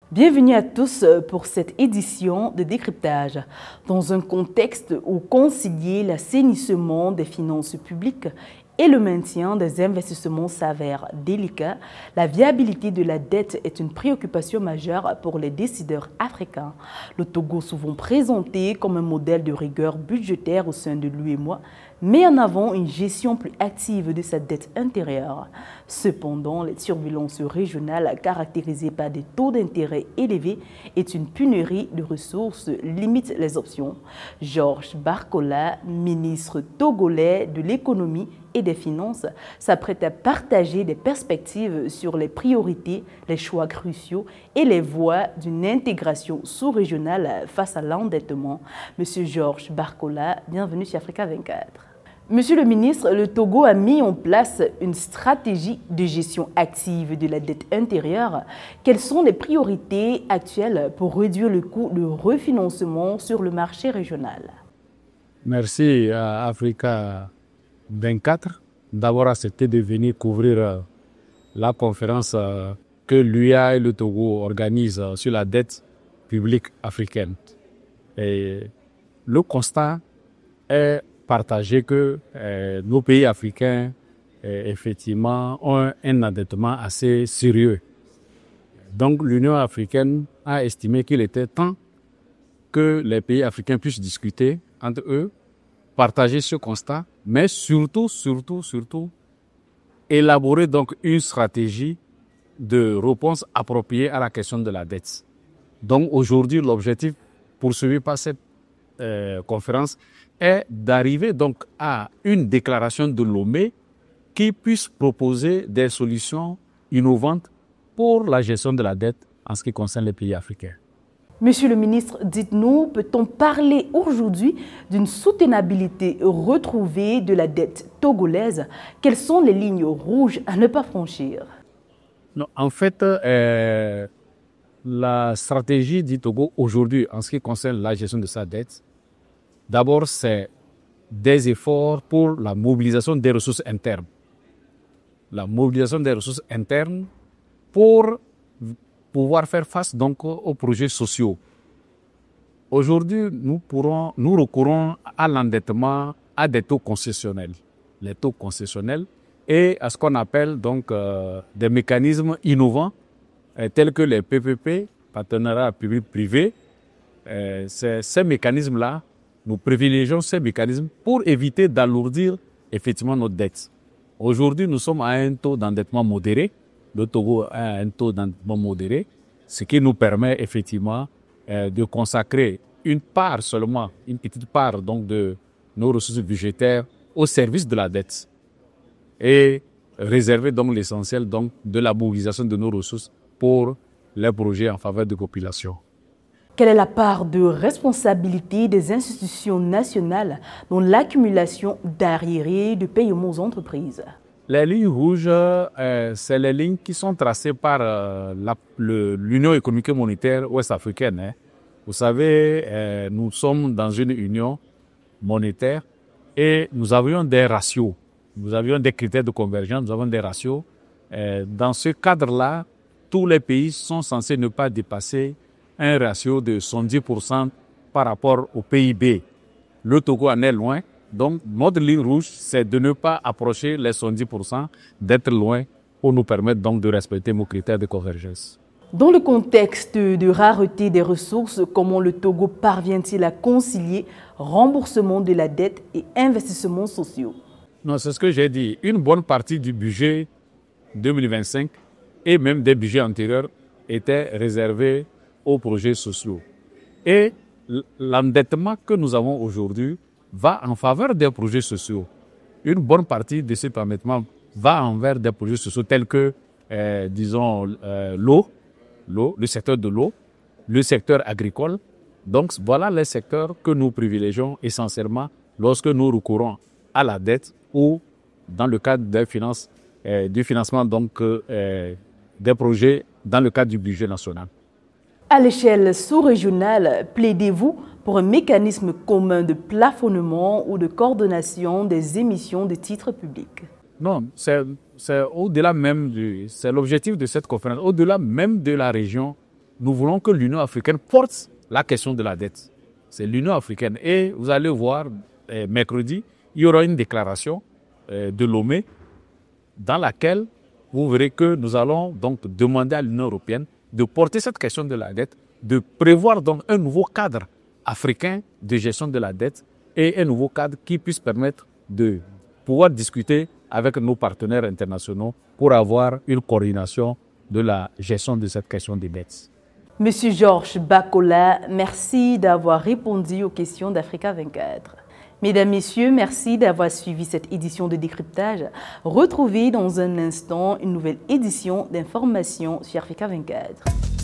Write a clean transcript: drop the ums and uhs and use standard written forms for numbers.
Bienvenue à tous pour cette édition de décryptage. Dans un contexte où concilier l'assainissement des finances publiques et le maintien des investissements s'avère délicat, la viabilité de la dette est une préoccupation majeure pour les décideurs africains. Le Togo, souvent présenté comme un modèle de rigueur budgétaire au sein de l'UEMOA, met en avant une gestion plus active de sa dette intérieure. Cependant, les turbulences régionales caractérisées par des taux d'intérêt élevés et une pénurie de ressources limitent les options. Georges Barkola, ministre togolais de l'économie et des finances, s'apprête à partager des perspectives sur les priorités, les choix cruciaux et les voies d'une intégration sous-régionale face à l'endettement. Monsieur Georges Barkola, bienvenue sur Africa 24. Monsieur le ministre, le Togo a mis en place une stratégie de gestion active de la dette intérieure. Quelles sont les priorités actuelles pour réduire le coût de refinancement sur le marché régional? Merci à Africa 24 d'avoir accepté de venir couvrir la conférence que l'UA et le Togo organisent sur la dette publique africaine. Et le constat est partagé que nos pays africains effectivement ont un endettement assez sérieux. Donc l'Union africaine a estimé qu'il était temps que les pays africains puissent discuter entre eux, partager ce constat, mais surtout élaborer donc une stratégie de réponse appropriée à la question de la dette. Donc aujourd'hui, l'objectif poursuivi par cette conférence est d'arriver donc à une déclaration de Lomé qui puisse proposer des solutions innovantes pour la gestion de la dette en ce qui concerne les pays africains. Monsieur le ministre, dites-nous, peut-on parler aujourd'hui d'une soutenabilité retrouvée de la dette togolaise? Quelles sont les lignes rouges à ne pas franchir? Non, en fait, la stratégie du Togo aujourd'hui en ce qui concerne la gestion de sa dette, d'abord, c'est des efforts pour la mobilisation des ressources internes. La mobilisation des ressources internes pour pouvoir faire face donc aux projets sociaux. Aujourd'hui, nous recourons à l'endettement à des taux concessionnels. Les taux concessionnels et à ce qu'on appelle donc des mécanismes innovants tels que les PPP, partenariats public-privé. Ces mécanismes-là, nous privilégions ces mécanismes pour éviter d'alourdir effectivement notre dette. Aujourd'hui, nous sommes à un taux d'endettement modéré. Le Togo a un taux d'endettement modéré, ce qui nous permet effectivement de consacrer une part seulement, une petite part donc de nos ressources budgétaires au service de la dette et réserver donc l'essentiel donc de la mobilisation de nos ressources pour les projets en faveur de population. Quelle est la part de responsabilité des institutions nationales dans l'accumulation d'arriérés de paiement aux entreprises? Les lignes rouges, c'est les lignes qui sont tracées par l'Union économique et monétaire ouest-africaine. Hein. Vous savez, nous sommes dans une union monétaire et nous avions des ratios. Nous avions des critères de convergence, nous avons des ratios. Dans ce cadre-là, tous les pays sont censés ne pas dépasser un ratio de 70% par rapport au PIB. Le Togo en est loin. Donc, notre ligne rouge, c'est de ne pas approcher les 70%, d'être loin pour nous permettre donc de respecter nos critères de convergence. Dans le contexte de rareté des ressources, comment le Togo parvient-il à concilier remboursement de la dette et investissements sociaux? Non, c'est ce que j'ai dit. Une bonne partie du budget 2025 et même des budgets antérieurs était réservée aux projets sociaux. Et l'endettement que nous avons aujourd'hui va en faveur des projets sociaux. Une bonne partie de cet endettement va envers des projets sociaux tels que, l'eau, le secteur de l'eau, le secteur agricole. Donc, voilà les secteurs que nous privilégions essentiellement lorsque nous recourons à la dette ou dans le cadre des finances, du financement donc, des projets dans le cadre du budget national. À l'échelle sous-régionale, plaidez-vous pour un mécanisme commun de plafonnement ou de coordination des émissions de titres publics? Non, c'est au-delà même c'est l'objectif de cette conférence, au-delà même de la région nous voulons que l'Union africaine porte la question de la dette. C'est l'Union africaine. Et vous allez voir, mercredi, il y aura une déclaration de Lomé dans laquelle vous verrez que nous allons donc demander à l'Union européenne de porter cette question de la dette, de prévoir donc un nouveau cadre africain de gestion de la dette et un nouveau cadre qui puisse permettre de pouvoir discuter avec nos partenaires internationaux pour avoir une coordination de la gestion de cette question des dettes. Monsieur Georges Bakola, merci d'avoir répondu aux questions d'Africa 24. Mesdames, Messieurs, merci d'avoir suivi cette édition de décryptage. Retrouvez dans un instant une nouvelle édition d'information sur Africa 24.